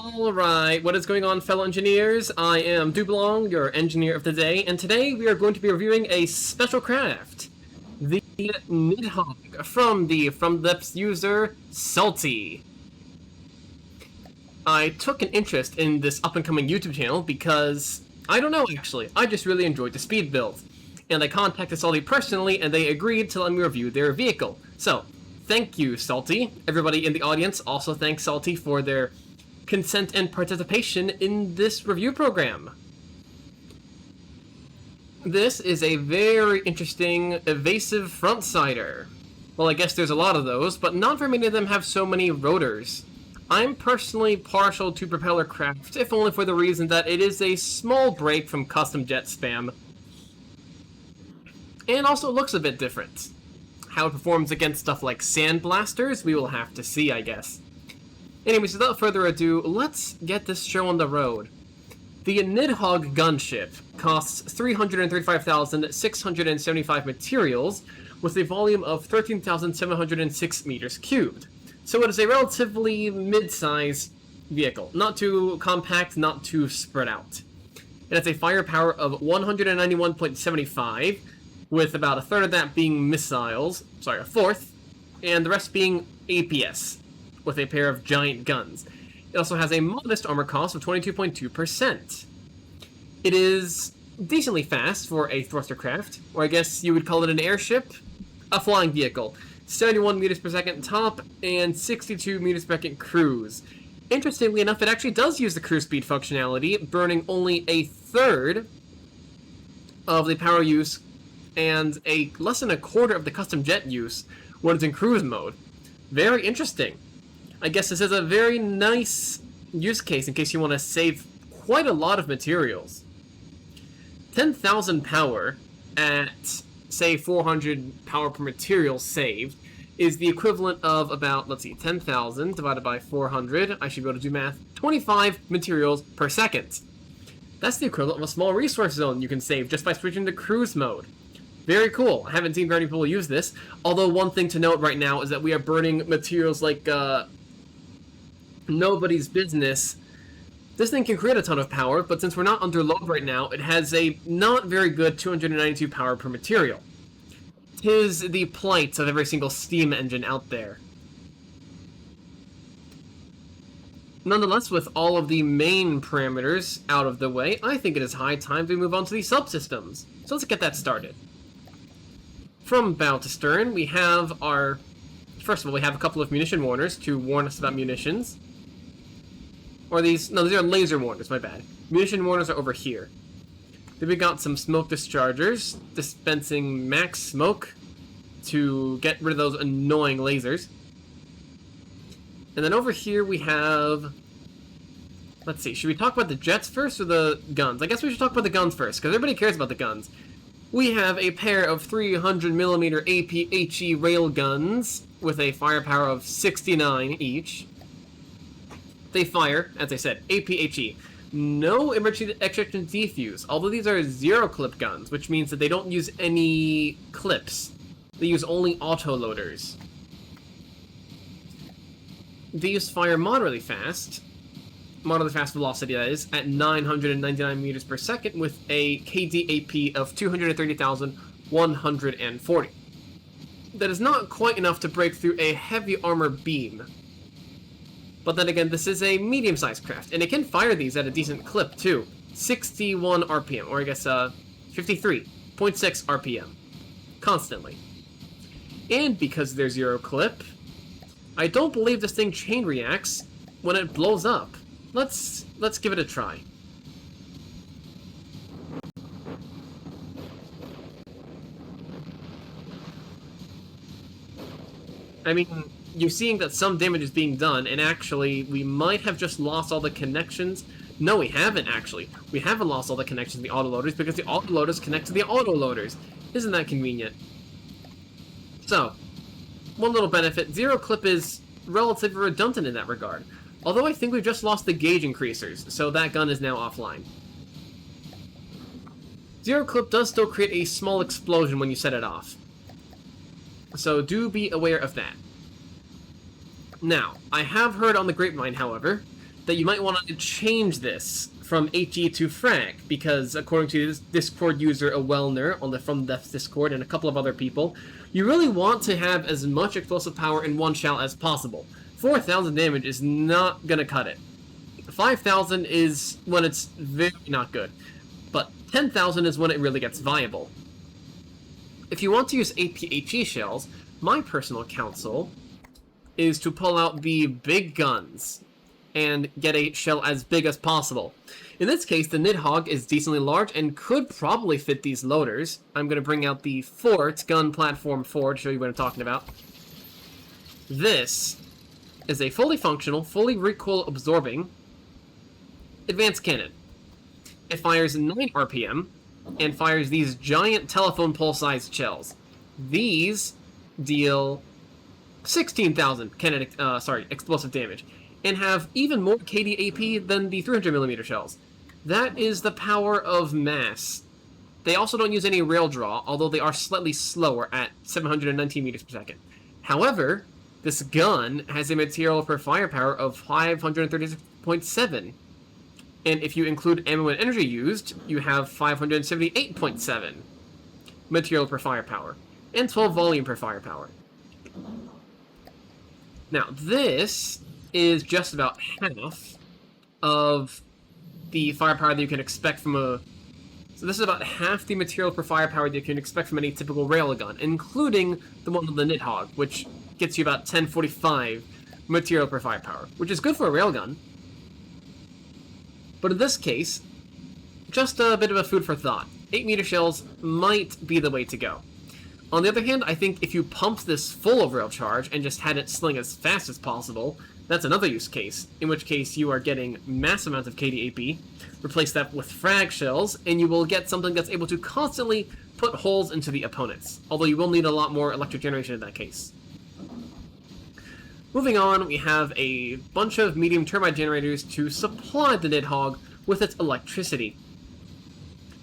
Alright, what is going on, fellow engineers? I am Dublong, your engineer of the day, and today we are going to be reviewing a special craft. The Nidhogg from the Depths user, Salty. I took an interest in this up-and-coming YouTube channel because, I don't know actually, I just really enjoyed the speed build. And I contacted Salty personally, and they agreed to let me review their vehicle. So, thank you, Salty. Everybody in the audience also thanks Salty for their consent and participation in this review program. This is a very interesting evasive front-sider. Well, I guess there's a lot of those, but not very many of them have so many rotors. I'm personally partial to propeller craft, if only for the reason that it is a small break from custom jet spam. And also looks a bit different. How it performs against stuff like sandblasters, we will have to see, I guess. Anyways, without further ado, let's get this show on the road. The Nidhogg Gun Ship costs 335,675 materials, with a volume of 13,706 meters cubed. So it is a relatively mid-size vehicle. Not too compact, not too spread out. It has a firepower of 191.75, with about a third of that being missiles, sorry, a fourth, and the rest being APS, with a pair of giant guns. It also has a modest armor cost of 22.2%. It is decently fast for a thruster craft, or I guess you would call it an airship, a flying vehicle. 71 meters per second top, and 62 meters per second cruise. Interestingly enough, it actually does use the cruise speed functionality, burning only a third of the power use and less than a quarter of the custom jet use when it's in cruise mode. Very interesting. I guess this is a very nice use case in case you want to save quite a lot of materials. 10,000 power at, say, 400 power per material saved is the equivalent of about, let's see, 10,000 divided by 400, I should be able to do math, 25 materials per second. That's the equivalent of a small resource zone you can save just by switching to cruise mode. Very cool. I haven't seen very many people use this, although one thing to note right now is that we are burning materials like, nobody's business. This thing can create a ton of power, but since we're not under load right now, it has a not very good 292 power per material. 'Tis the plight of every single steam engine out there. Nonetheless, with all of the main parameters out of the way, I think it is high time to move on to the subsystems. So let's get that started. From bow to stern, we have our... First of all, we have a couple of munition warners to warn us about munitions. Or these... No, these are laser warners, my bad. Munition warners are over here. Then we got some smoke dischargers, dispensing max smoke to get rid of those annoying lasers. And then over here we have... Let's see, should we talk about the jets first or the guns? I guess we should talk about the guns first, because everybody cares about the guns. We have a pair of 300mm APHE railguns with a firepower of 69 each. They fire, as I said, APHE. No emergency extraction defuse, although these are zero-clip guns, which means that they don't use any clips. They use only auto-loaders. These fire moderately fast velocity, that is, at 999 meters per second with a KDAP of 230,140. That is not quite enough to break through a heavy armor beam. But then again, this is a medium-sized craft, and it can fire these at a decent clip, too. 61 RPM, or I guess, 53.6 RPM. Constantly. And because they're zero clip, I don't believe this thing chain reacts when it blows up. Let's give it a try. I mean, you're seeing that some damage is being done, and actually, we might have just lost all the connections. No, we haven't, actually. We haven't lost all the connections to the autoloaders because the autoloaders connect to the autoloaders. Isn't that convenient? So, one little benefit, zero clip is relatively redundant in that regard. Although I think we've just lost the gauge increasers, so that gun is now offline. Zero clip does still create a small explosion when you set it off. So do be aware of that. Now, I have heard on the grapevine, however, that you might want to change this from HE to frag, because according to this Discord user, Awelner, on the From Death Discord, and a couple of other people, you really want to have as much explosive power in one shell as possible. 4,000 damage is not gonna cut it. 5,000 is when it's very not good, but 10,000 is when it really gets viable. If you want to use APHE shells, my personal counsel is to pull out the big guns and get a shell as big as possible. In this case, the Nidhogg is decently large and could probably fit these loaders. I'm going to bring out the Fort Gun Platform 4 to show you what I'm talking about. This is a fully functional, fully recoil-absorbing advanced cannon. It fires 9 RPM and fires these giant telephone pole-sized shells. These deal 16,000 explosive damage, and have even more KDAP than the 300mm shells. That is the power of mass. They also don't use any rail draw, although they are slightly slower at 719 meters per second. However, this gun has a material per firepower of 536.7. And if you include ammo and energy used, you have 578.7 material per firepower, and 12 volume per firepower. Now, this is just about half of the firepower that you can expect from a... So this is about half the material per firepower that you can expect from any typical railgun, including the one with the Nidhogg, which gets you about 1045 material per firepower, which is good for a railgun. But in this case, just a bit of a food for thought. 8-meter shells might be the way to go. On the other hand, I think if you pumped this full of rail charge and just had it sling as fast as possible, that's another use case, in which case you are getting massive amounts of KDAP, replace that with frag shells, and you will get something that's able to constantly put holes into the opponents, although you will need a lot more electric generation in that case. Moving on, we have a bunch of medium turbine generators to supply the Nidhogg with its electricity.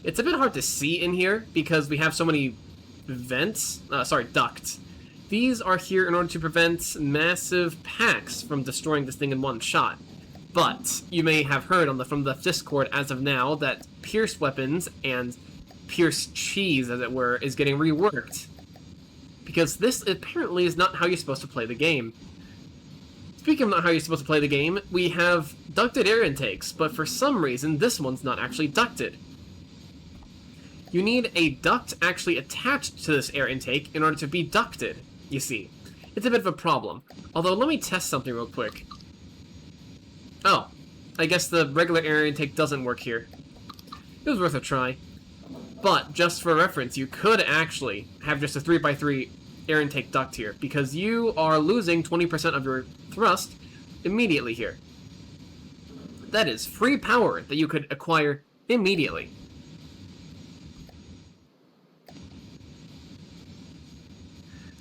It's a bit hard to see in here because we have so many ducts. These are here in order to prevent massive packs from destroying this thing in one shot. But you may have heard from the Discord as of now that pierced weapons and pierced cheese, as it were, is getting reworked. Because this apparently is not how you're supposed to play the game. Speaking of not how you're supposed to play the game, we have ducted air intakes, but for some reason this one's not actually ducted. You need a duct actually attached to this air intake in order to be ducted, you see. It's a bit of a problem. Although, let me test something real quick. Oh, I guess the regular air intake doesn't work here. It was worth a try. But, just for reference, you could actually have just a 3x3 air intake duct here, because you are losing 20% of your thrust immediately here. That is free power that you could acquire immediately.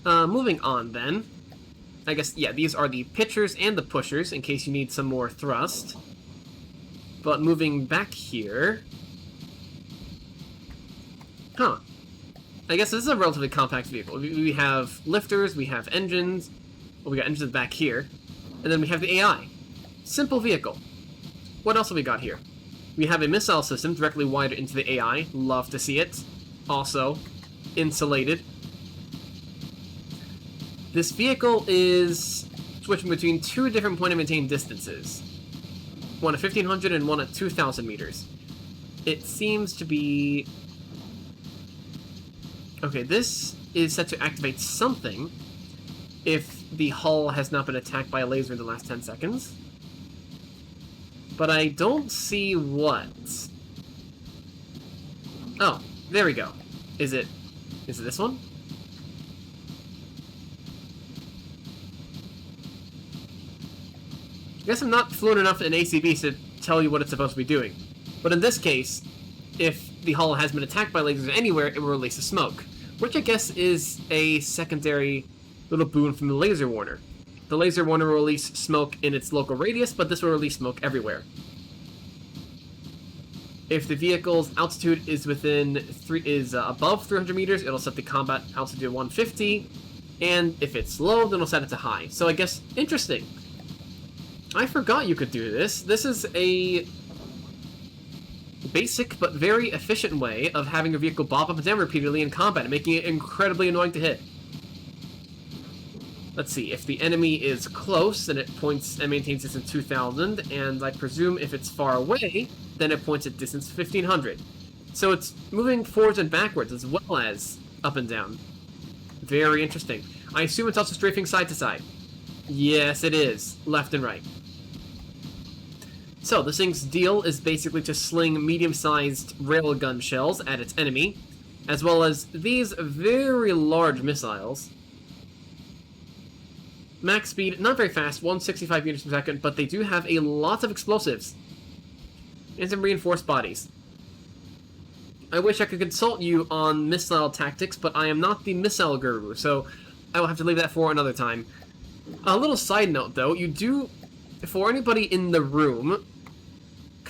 Moving on then. I guess, yeah, these are the pitchers and the pushers in case you need some more thrust. But moving back here... Huh. I guess this is a relatively compact vehicle. We have lifters, we have engines, well, we got engines back here, and then we have the AI. Simple vehicle. What else have we got here? We have a missile system directly wired into the AI. Love to see it. Also, insulated. This vehicle is switching between two different point of maintain distances. One at 1,500 and one at 2,000 meters. It seems to be... Okay, this is set to activate something if the hull has not been attacked by a laser in the last 10 seconds. But I don't see what. Oh, there we go. Is it this one? I guess I'm not fluent enough in ACBs to tell you what it's supposed to be doing. But in this case, if the hull has been attacked by lasers anywhere, it will release a smoke, which I guess is a secondary little boon from the laser warner. The laser warner will release smoke in its local radius, but this will release smoke everywhere. If the vehicle's altitude is above 300 meters, it'll set the combat altitude to 150, and if it's low, then it'll set it to high. So I guess, interesting. I forgot you could do this. This is a basic but very efficient way of having your vehicle bob up and down repeatedly in combat, making it incredibly annoying to hit. Let's see, if the enemy is close, then it points and maintains distance 2,000, and I presume if it's far away, then it points at distance 1,500. So it's moving forwards and backwards as well as up and down. Very interesting. I assume it's also strafing side to side. Yes, it is. Left and right. So, this thing's deal is basically to sling medium-sized railgun shells at its enemy, as well as these very large missiles. Max speed, not very fast, 165 meters per second, but they do have a lot of explosives. And some reinforced bodies. I wish I could consult you on missile tactics, but I am not the missile guru, so I will have to leave that for another time. A little side note, though, you do, for anybody in the room,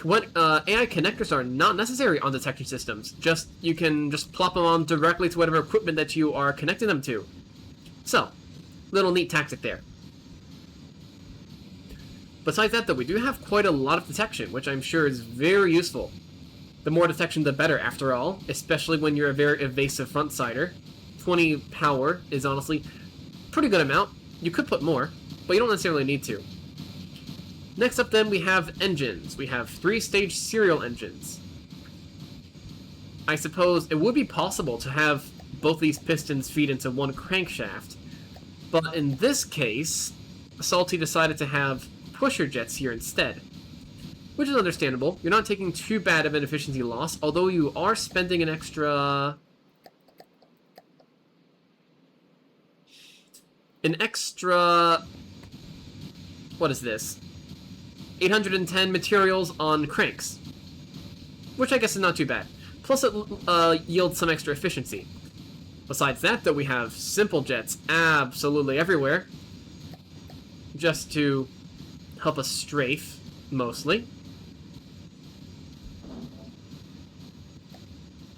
what AI connectors are not necessary on detection systems. You can just plop them on directly to whatever equipment that you are connecting them to. So, little neat tactic there. Besides that, though, we do have quite a lot of detection, which I'm sure is very useful. The more detection, the better, after all, especially when you're a very evasive front-sider. 20 power is honestly a pretty good amount. You could put more, but you don't necessarily need to. Next up, then, we have engines. We have 3-stage serial engines. I suppose it would be possible to have both these pistons feed into one crankshaft, but in this case, Salty decided to have pusher jets here instead, which is understandable. You're not taking too bad of an efficiency loss, although you are spending an extra... What is this? 810 materials on cranks, which I guess is not too bad. Plus it yields some extra efficiency. Besides that, though, we have simple jets absolutely everywhere, just to help us strafe, mostly.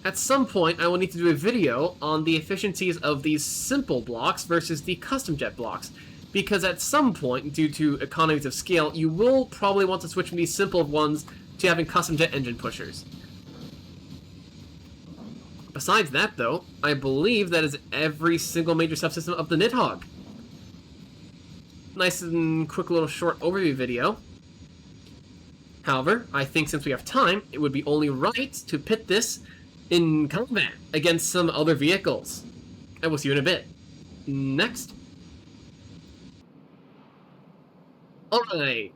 At some point, I will need to do a video on the efficiencies of these simple blocks versus the custom jet blocks, because at some point, due to economies of scale, you will probably want to switch from these simple ones to having custom jet engine pushers. Besides that, though, I believe that is every single major subsystem of the Nidhogg. Nice and quick little short overview video. However, I think since we have time, it would be only right to pit this in combat against some other vehicles. I will see you in a bit. Next. Alright.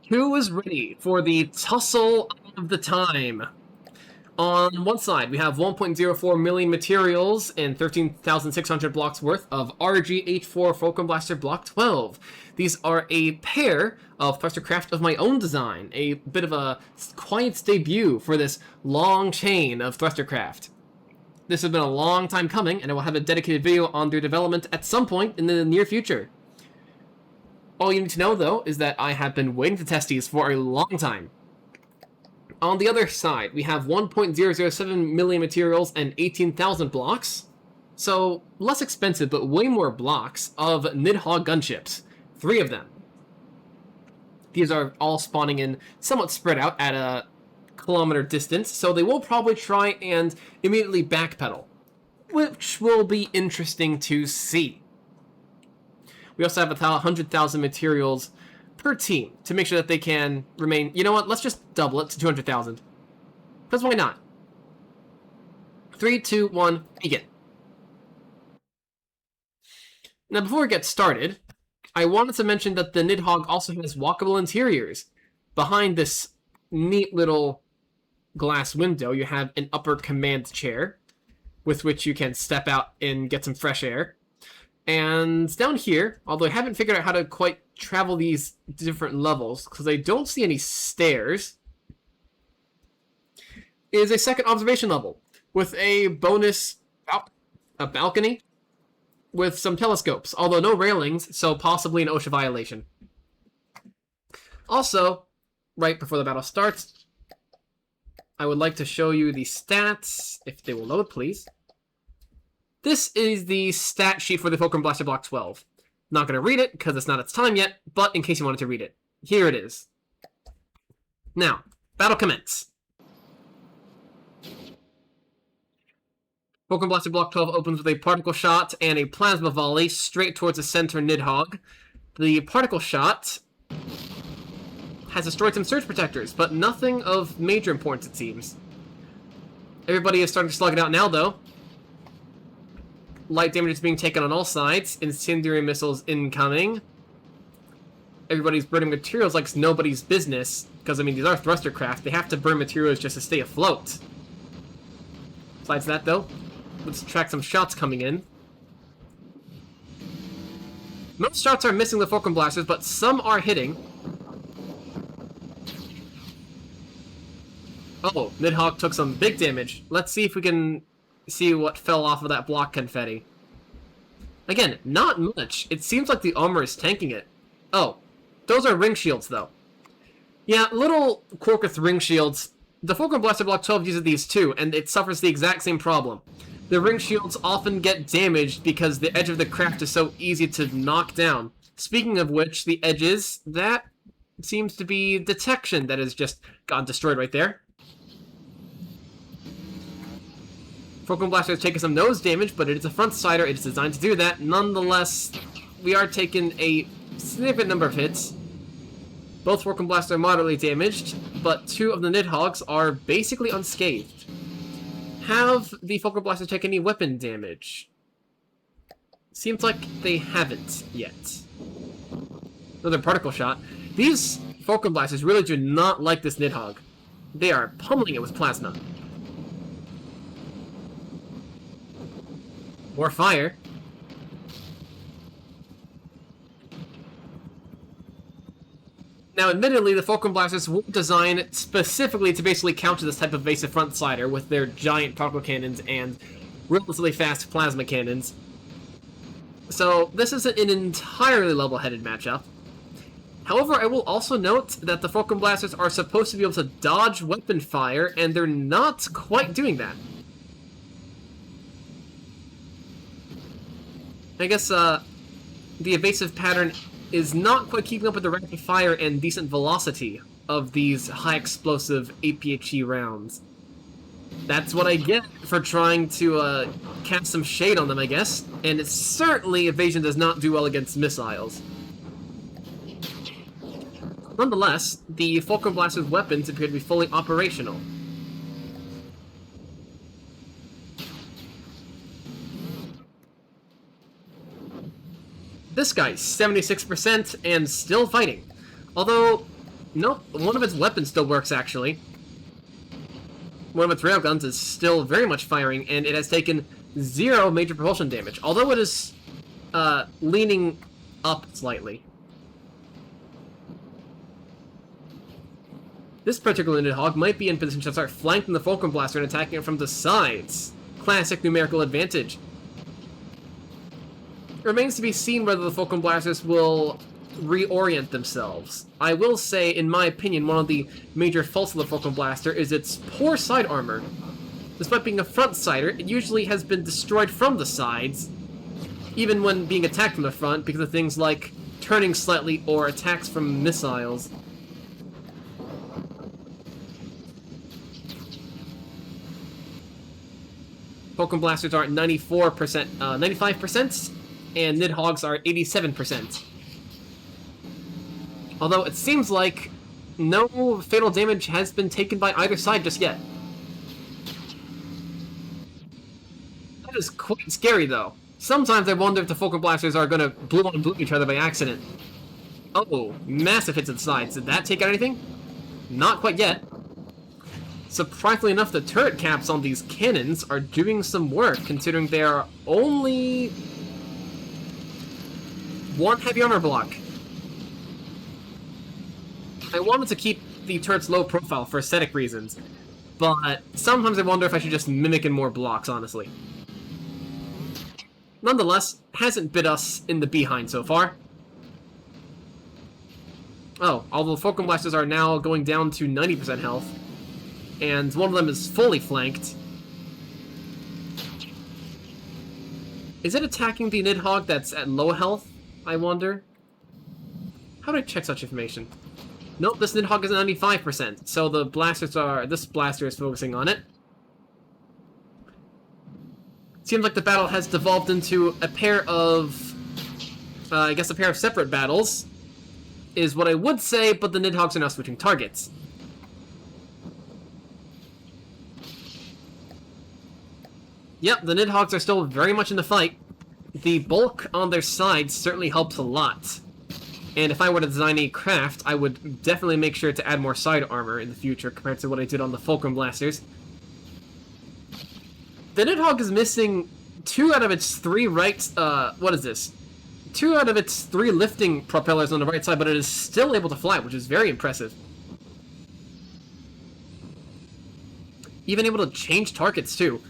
Who is ready for the tussle of the time? On one side, we have 1.04 million materials and 13,600 blocks worth of RG-H4 Fulcrum Blaster Block 12. These are a pair of thruster craft of my own design, a bit of a quiet debut for this long chain of thruster craft. This has been a long time coming, and I will have a dedicated video on their development at some point in the near future. All you need to know, though, is that I have been waiting to test these for a long time. On the other side, we have 1.007 million materials and 18,000 blocks. So, less expensive, but way more blocks of Nidhogg Gun Ships. 3 of them. These are all spawning in somewhat spread out at a kilometer distance, so they will probably try and immediately backpedal, which will be interesting to see. We also have 100,000 materials per team to make sure that they can remain... You know what? Let's just double it to 200,000. Because why not? 3, 2, 1, begin. Now, before we get started, I wanted to mention that the Nidhogg also has walkable interiors. Behind this neat little glass window, you have an upper command chair with which you can step out and get some fresh air. And down here, although I haven't figured out how to quite travel these different levels, because I don't see any stairs, is a second observation level with a bonus a balcony with some telescopes, although no railings, so possibly an OSHA violation. Also, right before the battle starts, I would like to show you the stats, if they will load, please. This is the stat sheet for the Fulcrum Blaster Block 12. Not going to read it, because it's not its time yet, but in case you wanted to read it. Here it is. Now, battle commence. Fulcrum Blaster Block 12 opens with a particle shot and a plasma volley straight towards the center Nidhogg. The particle shot has destroyed some surge protectors, but nothing of major importance, it seems. Everybody is starting to slug it out now, though. Light damage is being taken on all sides. Incendiary missiles incoming. Everybody's burning materials like it's nobody's business, because, I mean, these are thruster craft. They have to burn materials just to stay afloat. Besides that, though, let's track some shots coming in. Most shots are missing the Fulcrum Blasters, but some are hitting. Oh, Nidhogg took some big damage. Let's see if we can see what fell off of that block confetti. Again, not much. It seems like the armor is tanking it. Oh, those are ring shields, though. Yeah, little quirk with ring shields. The Fulcrum Blaster Block 12 uses these too, and it suffers the exact same problem. The ring shields often get damaged because the edge of the craft is so easy to knock down. Speaking of which, the edges, that seems to be detection that has just gotten destroyed right there. Fulcrum Blaster is taking some nose damage, but it is a front-sider. It is designed to do that. Nonetheless, we are taking a significant number of hits. Both Fulcrum Blasters are moderately damaged, but two of the Nidhoggs are basically unscathed. Have the Fulcrum Blasters taken any weapon damage? Seems like they haven't yet. Another particle shot. These Fulcrum Blasters really do not like this Nidhogg. They are pummeling it with plasma. More fire. Now, admittedly, the Fulcrum Blasters were designed specifically to basically counter this type of evasive front-sider with their giant particle cannons and relatively fast plasma cannons. So, this isn't an entirely level-headed matchup. However, I will also note that the Fulcrum Blasters are supposed to be able to dodge weapon fire, and they're not quite doing that. I guess, the evasive pattern is not quite keeping up with the rapid fire and decent velocity of these high-explosive APHE rounds. That's what I get for trying to cast some shade on them, I guess. And it's certainly Evasion does not do well against missiles. Nonetheless, the Fulcrum Blaster's weapons appear to be fully operational. This guy's 76% and still fighting. Although, nope, one of its weapons still works, actually. One of its railguns is still very much firing, and it has taken 0 major propulsion damage. Although it is leaning up slightly. This particular Nidhogg might be in position to start flanking the Fulcrum Blaster and attacking it from the sides. Classic numerical advantage. It remains to be seen whether the Fulcrum Blasters will reorient themselves. I will say, in my opinion, one of the major faults of the Fulcrum Blaster is its poor side armor. Despite being a front-sider, it usually has been destroyed from the sides, even when being attacked from the front, because of things like turning slightly or attacks from missiles. Fulcrum Blasters are at 95%, and Nidhoggs are 87%. Although it seems like no fatal damage has been taken by either side just yet. That is quite scary, though. Sometimes I wonder if the Fulcrum Blasters are going to bloom on bloom each other by accident. Oh, massive hits at the sides. Did that take out anything? Not quite yet. Surprisingly enough, the turret caps on these cannons are doing some work, considering they are only one heavy armor block. I wanted to keep the turrets low profile for aesthetic reasons, but sometimes I wonder if I should just mimic in more blocks, honestly. Nonetheless, hasn't bit us in the behind so far. Oh, although Fulcrum Blasters are now going down to 90% health, and one of them is fully flanked. Is it attacking the Nidhogg that's at low health? I wonder? How do I check such information? Nope, this Nidhogg is at 95%, so the blasters are... This blaster is focusing on it. Seems like the battle has devolved into a pair of... I guess a pair of separate battles, is what I would say, but the Nidhoggs are now switching targets. Yep, the Nidhoggs are still very much in the fight. The bulk on their side certainly helps a lot. And if I were to design a craft, I would definitely make sure to add more side armor in the future compared to what I did on the Fulcrum blasters. The Nidhogg is missing 2 out of its 3 right... what is this? 2 out of its 3 lifting propellers on the right side, but it is still able to fly, which is very impressive. Even able to change targets, too.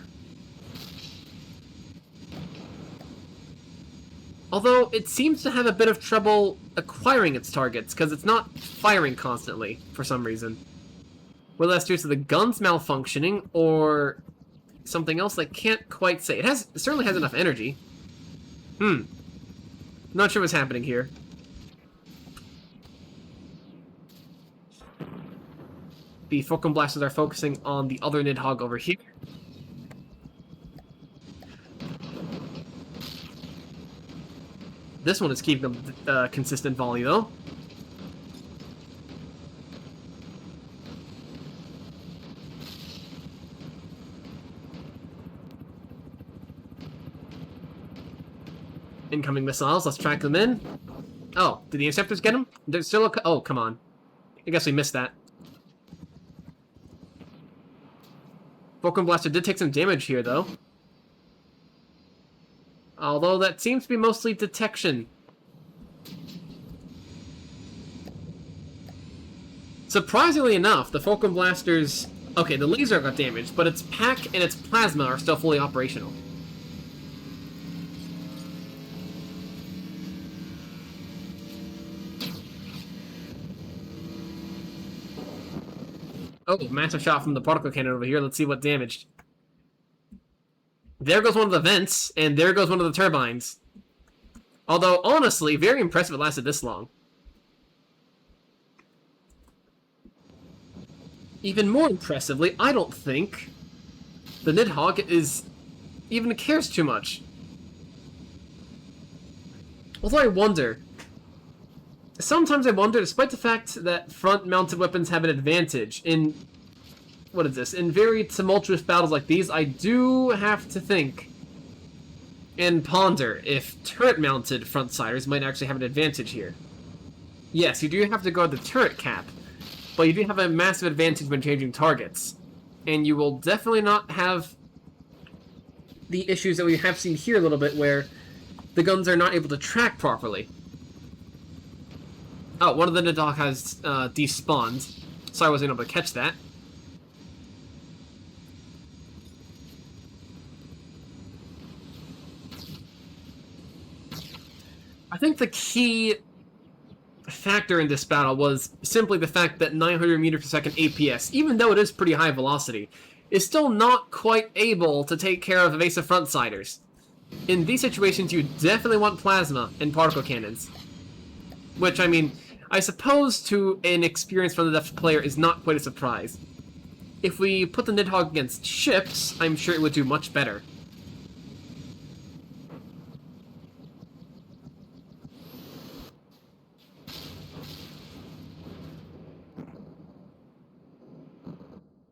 Although, it seems to have a bit of trouble acquiring its targets, because it's not firing constantly, for some reason. Whether that's due to the guns malfunctioning, or something else I can't quite say. It certainly has enough energy. Not sure what's happening here. The Fulcrum blasters are focusing on the other Nidhogg over here. This one is keeping a consistent volley, though. Incoming missiles, let's track them in. Oh, did the interceptors get them? There's still a... Oh, come on. I guess we missed that. Fulcrum Blaster did take some damage here, though. Although that seems to be mostly detection. Surprisingly enough, the Fulcrum Blasters... Okay, the laser got damaged, but its pack and its plasma are still fully operational. Oh, massive shot from the particle cannon over here. Let's see what damaged. There goes one of the vents, and there goes one of the turbines. Although, honestly, very impressive it lasted this long. Even more impressively, I don't think the Nidhogg even cares too much. Although I wonder... Sometimes I wonder, despite the fact that front-mounted weapons have an advantage in... What is this? In very tumultuous battles like these, I do have to think and ponder if turret-mounted front-siders might actually have an advantage here. Yes, you do have to guard the turret cap, but you do have a massive advantage when changing targets. And you will definitely not have the issues that we have seen here a little bit, where the guns are not able to track properly. Oh, one of the Nidhogg has despawned. Sorry I wasn't able to catch that. I think the key factor in this battle was simply the fact that 900 meters per second APS, even though it is pretty high velocity, is still not quite able to take care of evasive frontsiders. In these situations, you definitely want plasma and particle cannons. Which, I mean, I suppose to an experienced front depth player is not quite a surprise. If we put the Nidhogg against ships, I'm sure it would do much better.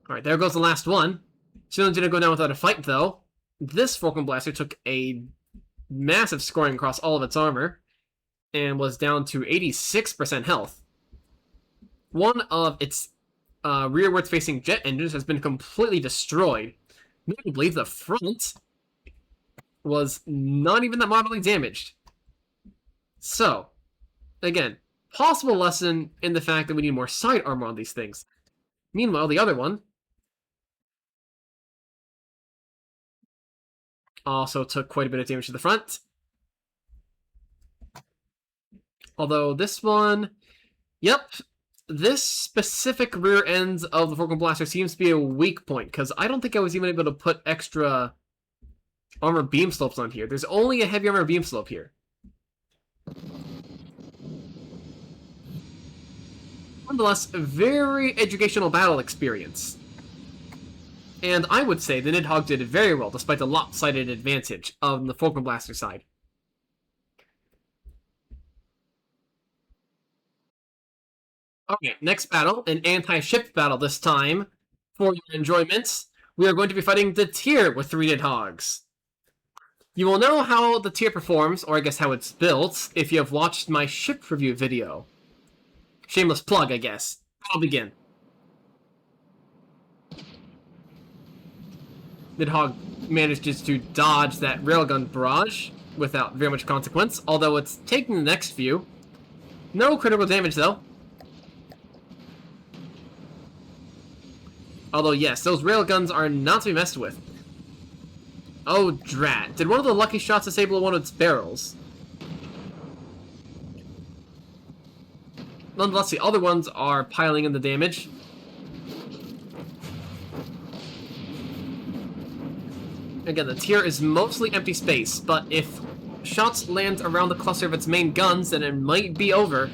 Alright, there goes the last one. Soon's gonna go down without a fight, though. This Fulcrum Blaster took a massive scoring across all of its armor, and was down to 86% health. One of its rearwards facing jet engines has been completely destroyed. Notably, the front was not even that moderately damaged. So, again, possible lesson in the fact that we need more side armor on these things. Meanwhile, the other one also took quite a bit of damage to the front. Although this one... Yep, this specific rear end of the Fulcrum Blaster seems to be a weak point, because I don't think I was even able to put extra armor beam slopes on here. There's only a heavy armor beam slope here. Nonetheless, a very educational battle experience. And I would say the Nidhogg did very well, despite the lopsided advantage on the Fulcrum Blaster side. Okay, next battle, an anti-ship battle this time. For your enjoyment, we are going to be fighting the tier with 3 Nidhoggs. You will know how the tier performs, or I guess how it's built, if you have watched my ship review video. Shameless plug, I guess. I'll begin. Nidhogg manages to dodge that railgun barrage without very much consequence, although it's taking the next few. No critical damage, though. Although, yes, those railguns are not to be messed with. Oh, drat. Did one of the lucky shots disable one of its barrels? Nonetheless, the other ones are piling in the damage. Again, the tier is mostly empty space, but if shots land around the cluster of its main guns, then it might be over.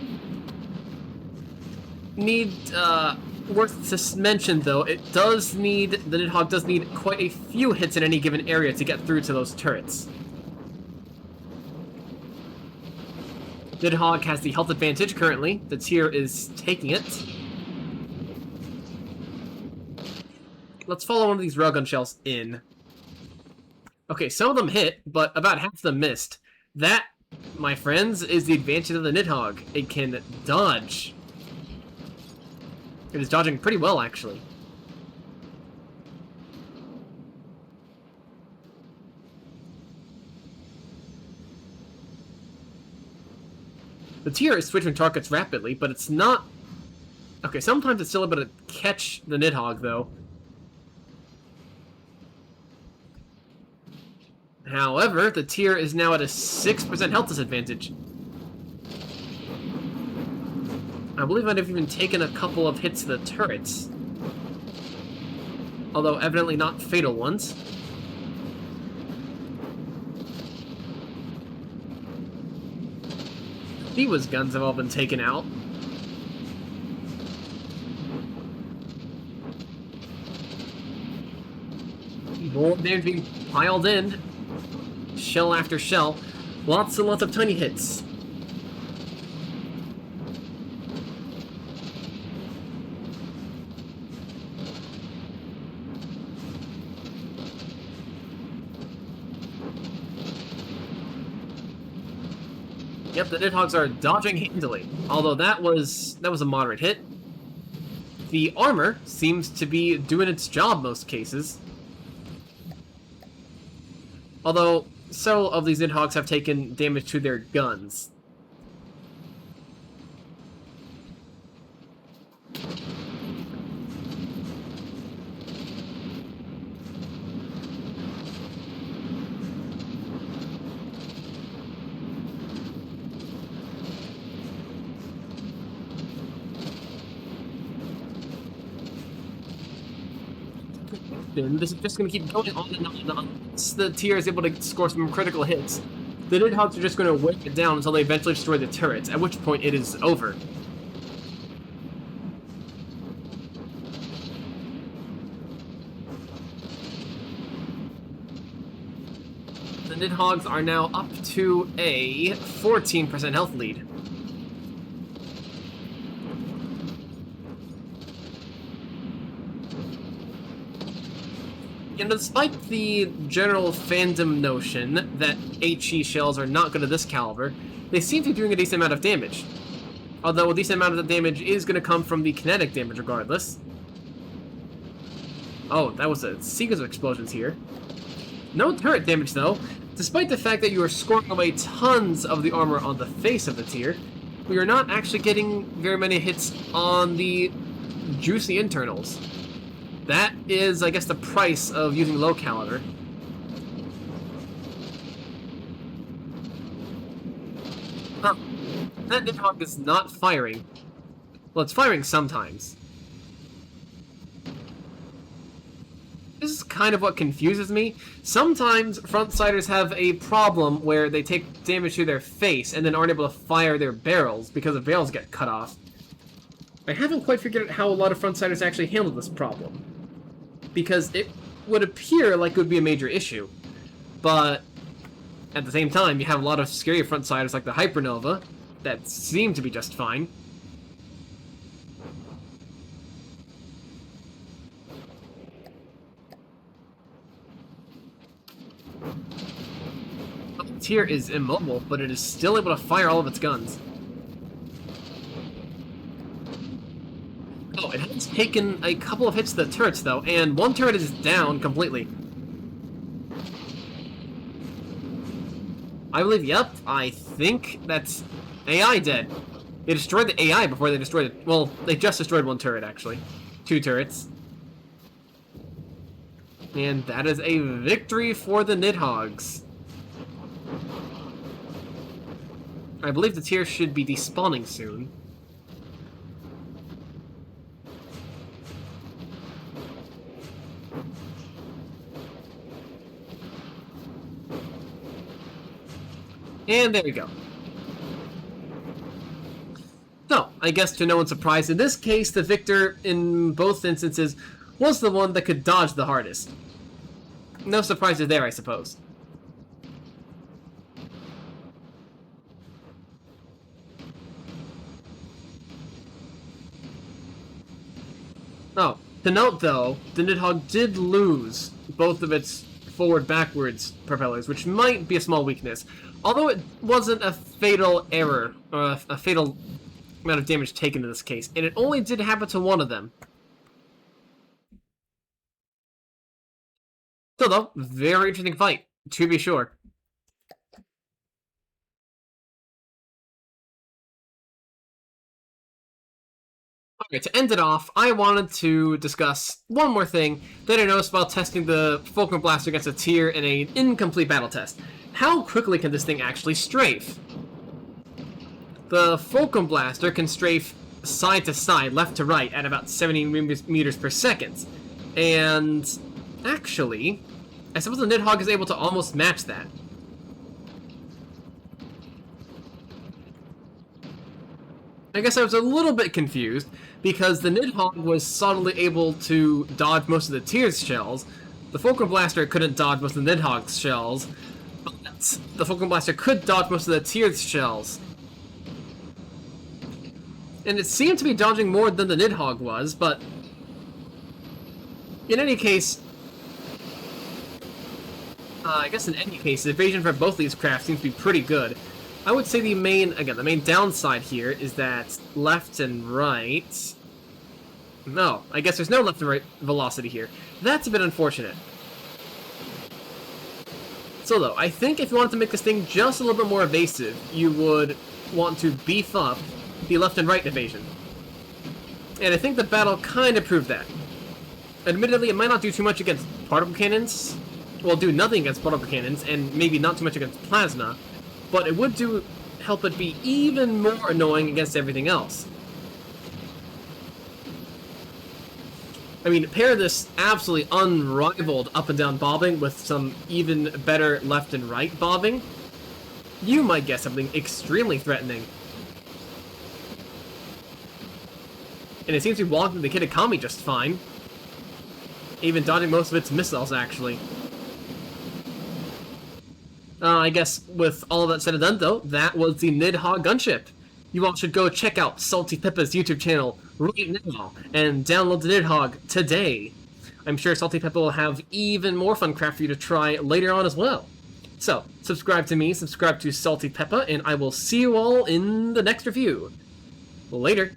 Worth to mention, though, the Nidhogg does need quite a few hits in any given area to get through to those turrets. Nidhogg has the health advantage currently. The tier is taking it. Let's follow one of these railgun shells in. Okay, some of them hit, but about half of them missed. That, my friends, is the advantage of the Nidhogg. It can dodge. It is dodging pretty well, actually. The tier is switching targets rapidly, but it's not... Okay, sometimes it's still able to catch the Nidhogg, though. However, the tier is now at a 6% health disadvantage. I believe I'd have even taken a couple of hits to the turrets. Although evidently not fatal ones. Eva's guns have all been taken out. More damage being piled in. Shell after shell. Lots and lots of tiny hits. Yep, the Nidhoggs are dodging handily, although that was a moderate hit. The armor seems to be doing its job most cases. Although, several of these Nidhoggs have taken damage to their guns. This is just going to keep going on and on and on. Once the tier is able to score some critical hits, the Nidhoggs are just going to weigh it down until they eventually destroy the turrets, at which point it is over. The Nidhoggs are now up to a 14% health lead. And despite the general fandom notion that HE shells are not good at this caliber, they seem to be doing a decent amount of damage. Although a decent amount of the damage is going to come from the kinetic damage regardless. Oh, that was a sequence of explosions here. No turret damage though. Despite the fact that you are scoring away tons of the armor on the face of the tier, we are not actually getting very many hits on the juicy internals. That is, I guess, the price of using low caliber. Huh. That Nidhogg is not firing. Well, it's firing sometimes. This is kind of what confuses me. Sometimes front-siders have a problem where they take damage to their face and then aren't able to fire their barrels because the barrels get cut off. I haven't quite figured out how a lot of frontsiders actually handle this problem, because it would appear like it would be a major issue, but at the same time, you have a lot of scary frontsiders like the Hypernova that seem to be just fine. The tier is immobile, but it is still able to fire all of its guns. Oh, it has taken a couple of hits to the turrets, though, and one turret is down completely. I believe, yep, I think that's AI dead. They destroyed the AI before they destroyed it. Well, they just destroyed one turret, actually. 2 turrets. And that is a victory for the Nidhoggs. I believe the tier should be despawning soon. And there we go. So, I guess to no one's surprise, in this case, the victor in both instances was the one that could dodge the hardest. No surprises there, I suppose. Oh, to note though, the Nidhogg did lose both of its forward-backwards propellers, which might be a small weakness. Although it wasn't a fatal error, or a fatal amount of damage taken in this case, and it only did happen to one of them. Still though, very interesting fight, to be sure. Okay, to end it off, I wanted to discuss one more thing that I noticed while testing the Fulcrum Blaster against a tier in an incomplete battle test. How quickly can this thing actually strafe? The Fulcrum Blaster can strafe side to side, left to right, at about 70 meters per second. And actually, I suppose the Nidhogg is able to almost match that. I guess I was a little bit confused, because the Nidhogg was subtly able to dodge most of the tier's shells. The Fulcrum Blaster couldn't dodge most of the Nidhogg's shells, but the Fulcrum Blaster could dodge most of the tier's shells. And it seemed to be dodging more than the Nidhogg was, but in any case, I guess in any case, the evasion for both of these craft seems to be pretty good. I would say the main downside here is that left and right... No, I guess there's no left and right velocity here. That's a bit unfortunate. So though, I think if you wanted to make this thing just a little bit more evasive, you would want to beef up the left and right evasion. And I think the battle kind of proved that. Admittedly, it might not do too much against particle cannons, well, do nothing against particle cannons, and maybe not too much against plasma, but it would help it be even more annoying against everything else. I mean, pair this absolutely unrivaled up and down bobbing with some even better left and right bobbing, you might get something extremely threatening. And it seems to be walking the Kitakami just fine. Even dodging most of its missiles, actually. I guess with all of that said and done, though, that was the Nidhogg Gun Ship. You all should go check out Salty Peppa's YouTube channel right now and download the Nidhogg today. I'm sure Salty Peppa will have even more fun craft for you to try later on as well. So, subscribe to me, subscribe to Salty Peppa, and I will see you all in the next review. Later.